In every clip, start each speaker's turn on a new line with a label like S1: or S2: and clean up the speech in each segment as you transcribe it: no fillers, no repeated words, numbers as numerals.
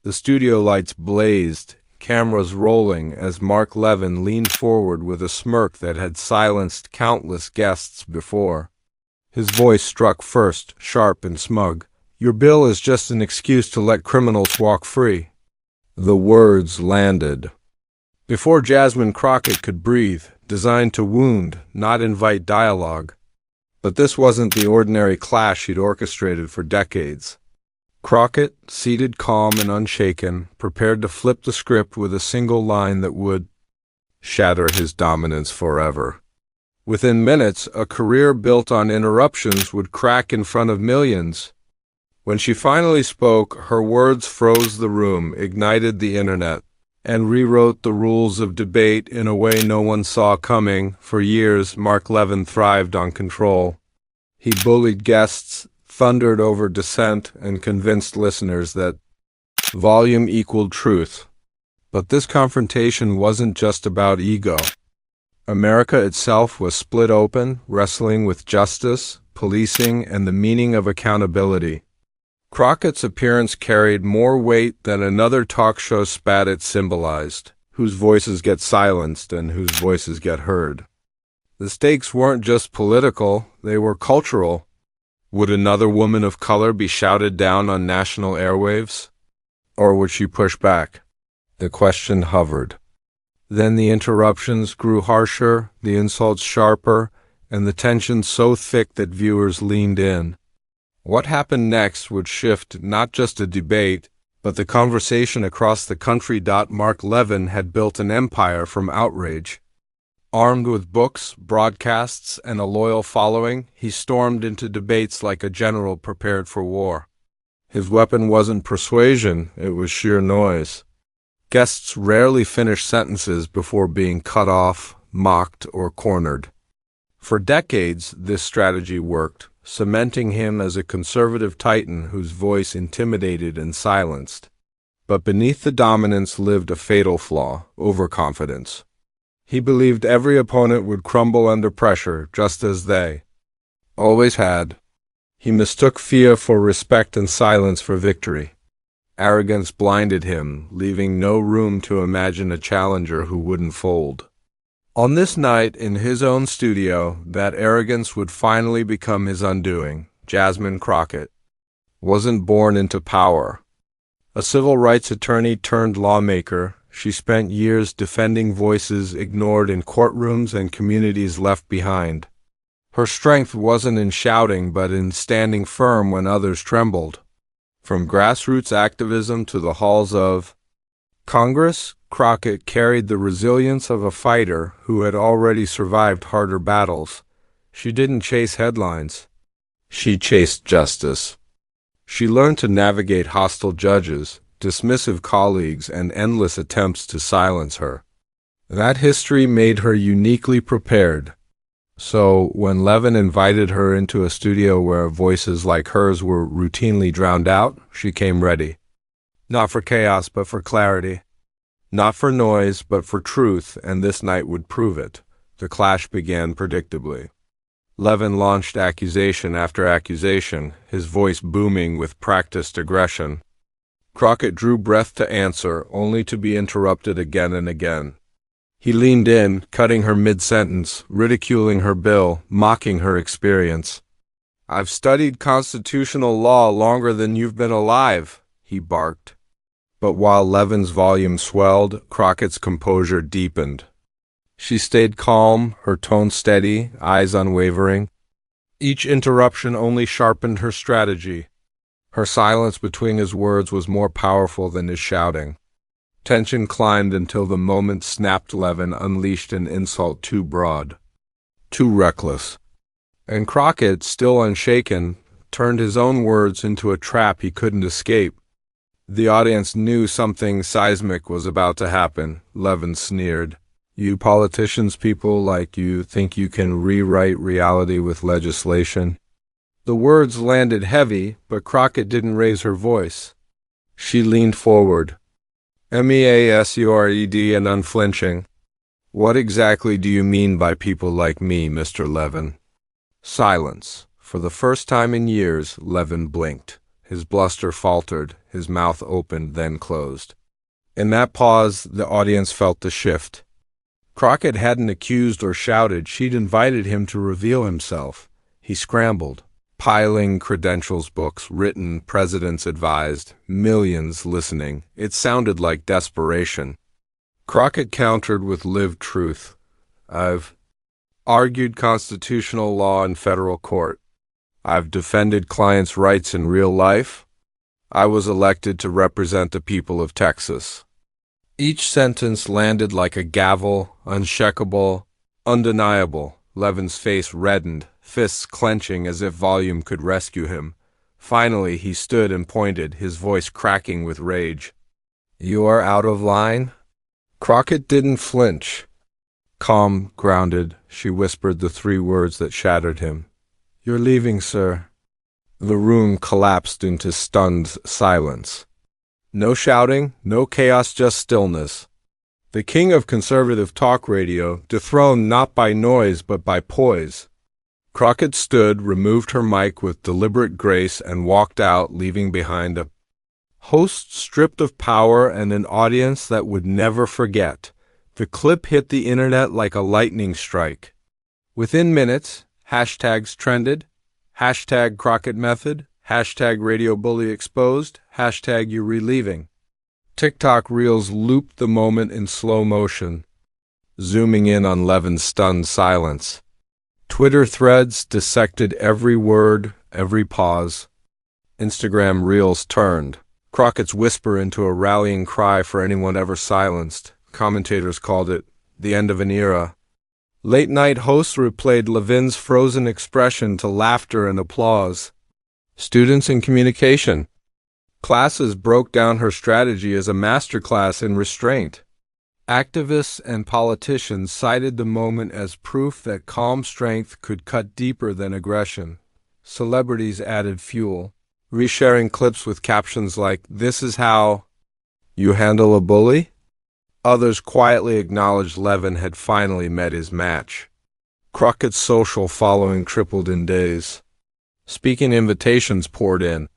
S1: The studio lights blazed, cameras rolling, as Mark Levin leaned forward with a smirk that had silenced countless guests before. His voice struck first, sharp and smug. "Your bill is just an excuse to let criminals walk free." The words landed before Jasmine Crockett could breathe, designed to wound, not invite dialogue. But this wasn't the ordinary clash she'd orchestrated for decades. Crockett, seated calm and unshaken, prepared to flip the script with a single line that would shatter his dominance forever. Within minutes, a career built on interruptions would crack in front of millions. When she finally spoke, her words froze the room, ignited the internet, and rewrote the rules of debate in a way no one saw coming. For years, Mark Levin thrived on control. He bullied guests, thundered over dissent, and convinced listeners that volume equaled truth. But this confrontation wasn't just about ego. America itself was split open, wrestling with justice, policing, and the meaning of accountability. Crockett's appearance carried more weight than another talk show spat it symbolized, whose voices get silenced and whose voices get heard. The stakes weren't just political, they were cultural. Would another woman of color be shouted down on national airwaves? Or would she push back? The question hovered. Then the interruptions grew harsher, the insults sharper, and the tension so thick that viewers leaned in. What happened next would shift not just a debate, but the conversation across the country. Mark Levin had built an empire from outrage. Armed with books, broadcasts, and a loyal following, he stormed into debates like a general prepared for war. His weapon wasn't persuasion, it was sheer noise. Guests rarely finished sentences before being cut off, mocked, or cornered. For decades, this strategy worked, cementing him as a conservative titan whose voice intimidated and silenced. But beneath the dominance lived a fatal flaw: overconfidence. He believed every opponent would crumble under pressure, just as they always had. He mistook fear for respect and silence for victory. Arrogance blinded him, leaving no room to imagine a challenger who wouldn't fold. On this night, in his own studio, that arrogance would finally become his undoing. Jasmine Crockett wasn't born into power. A civil rights attorney turned lawmaker, she spent years defending voices ignored in courtrooms and communities left behind. Her strength wasn't in shouting, but in standing firm when others trembled. From grassroots activism to the halls of Congress, Crockett carried the resilience of a fighter who had already survived harder battles. She didn't chase headlines. She chased justice. She learned to navigate hostile judges, dismissive colleagues, and endless attempts to silence her. That history made her uniquely prepared. So, when Levin invited her into a studio where voices like hers were routinely drowned out, she came ready. Not for chaos, but for clarity. Not for noise, but for truth, and this night would prove it. The clash began predictably. Levin launched accusation after accusation, his voice booming with practiced aggression. Crockett drew breath to answer, only to be interrupted again and again. He leaned in, cutting her mid-sentence, ridiculing her bill, mocking her experience. "I've studied constitutional law longer than you've been alive," he barked. But while Levin's volume swelled, Crockett's composure deepened. She stayed calm, her tone steady, eyes unwavering. Each interruption only sharpened her strategy. Her silence between his words was more powerful than his shouting. Tension climbed until the moment snapped. Levin unleashed an insult too broad, too reckless. And Crockett, still unshaken, turned his own words into a trap he couldn't escape. The audience knew something seismic was about to happen. Levin sneered. "You politicians, people like you, think you can rewrite reality with legislation?" The words landed heavy, but Crockett didn't raise her voice. She leaned forward, measured and unflinching. "What exactly do you mean by people like me, Mr. Levin?" Silence. For the first time in years, Levin blinked, His bluster faltered, his mouth opened, then closed. In that pause, the audience felt the shift. Crockett hadn't accused or shouted, she'd invited him to reveal himself. He scrambled, piling credentials books, written, presidents advised, millions listening. It sounded like desperation. Crockett countered with lived truth. I've argued constitutional law in federal court. I've defended clients' rights in real life. I was elected to represent the people of Texas. Each sentence landed like a gavel, unshakable, undeniable. Levin's face reddened, fists clenching as if volume could rescue him. Finally, he stood and pointed, his voice cracking with rage. You are out of line? Crockett didn't flinch. Calm, grounded, she whispered the three words that shattered him. You're leaving, sir. The room collapsed into stunned silence. No shouting, no chaos, just stillness. The king of conservative talk radio, dethroned not by noise but by poise. Crockett stood, removed her mic with deliberate grace, and walked out, leaving behind a host stripped of power and an audience that would never forget. The clip hit the internet like a lightning strike. Within minutes, hashtags trended. Hashtag Crockett method. Hashtag radio bully exposed. Hashtag you relieving. TikTok reels looped the moment in slow motion, zooming in on Levin's stunned silence. Twitter threads dissected every word, every pause. Instagram reels turned. Crockett's whisper into a rallying cry for anyone ever silenced. Commentators called it the end of an era. Late-night hosts replayed Levin's frozen expression to laughter and applause. Students in communication classes broke down her strategy as a masterclass in restraint. Activists and politicians cited the moment as proof that calm strength could cut deeper than aggression. Celebrities added fuel, resharing clips with captions like, "This is how you handle a bully?" Others quietly acknowledged Levin had finally met his match. Crockett's social following tripled in days. Speaking invitations poured in.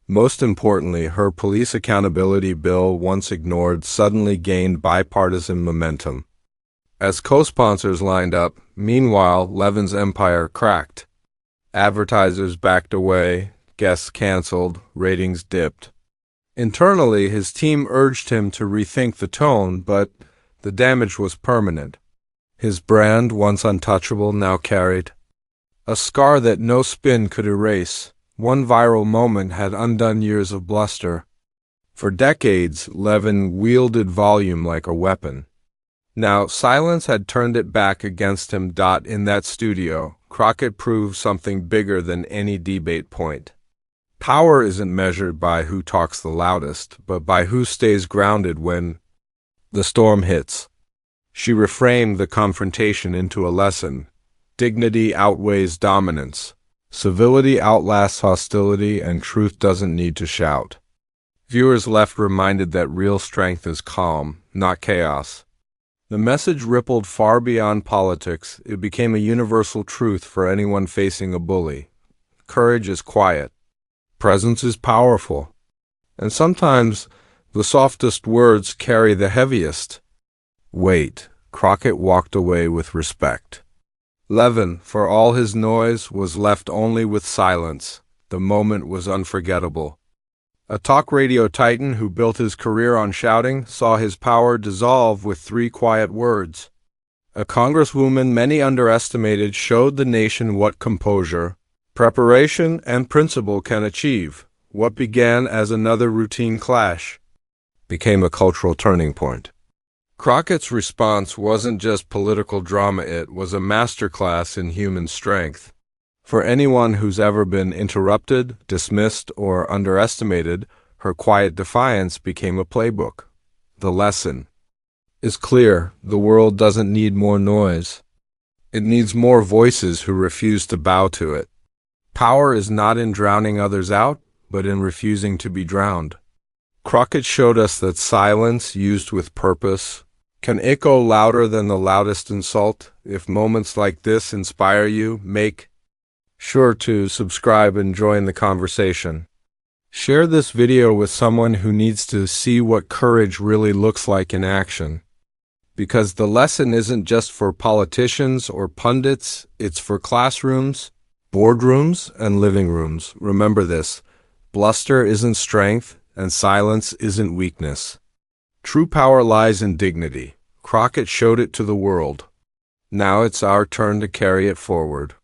S1: Most importantly, her police accountability bill, once ignored, suddenly gained bipartisan momentum. As co-sponsors lined up, meanwhile, Levin's empire cracked. Advertisers backed away, guests canceled, ratings dipped. Internally, his team urged him to rethink the tone, but the damage was permanent. His brand, once untouchable, now carried a scar that no spin could erase. One viral moment had undone years of bluster. For decades, Levin wielded volume like a weapon. Now, silence had turned it back against him. In that studio, Crockett proved something bigger than any debate point. Power isn't measured by who talks the loudest, but by who stays grounded when the storm hits. She reframed the confrontation into a lesson. Dignity outweighs dominance. Civility outlasts hostility, and truth doesn't need to shout. Viewers left reminded that real strength is calm, not chaos. The message rippled far beyond politics. It became a universal truth for anyone facing a bully. Courage is quiet. Presence is powerful. And sometimes the softest words carry the heaviest weight. Crockett walked away with respect. Levin, for all his noise, was left only with silence. The moment was unforgettable. A talk radio titan who built his career on shouting saw his power dissolve with 3 quiet words. A congresswoman many underestimated showed the nation what composure, preparation, and principle can achieve. What began as another routine clash became a cultural turning point. Crockett's response wasn't just political drama, it was a masterclass in human strength. For anyone who's ever been interrupted, dismissed, or underestimated, her quiet defiance became a playbook. The lesson is clear: the world doesn't need more noise. It needs more voices who refuse to bow to it. Power is not in drowning others out, but in refusing to be drowned. Crockett showed us that silence, used with purpose, can echo louder than the loudest insult. If moments like this inspire you, make sure to subscribe and join the conversation. Share this video with someone who needs to see what courage really looks like in action. Because the lesson isn't just for politicians or pundits, it's for classrooms, boardrooms, and living rooms. Remember this: bluster isn't strength, and silence isn't weakness. True power lies in dignity. Crockett showed it to the world. Now it's our turn to carry it forward.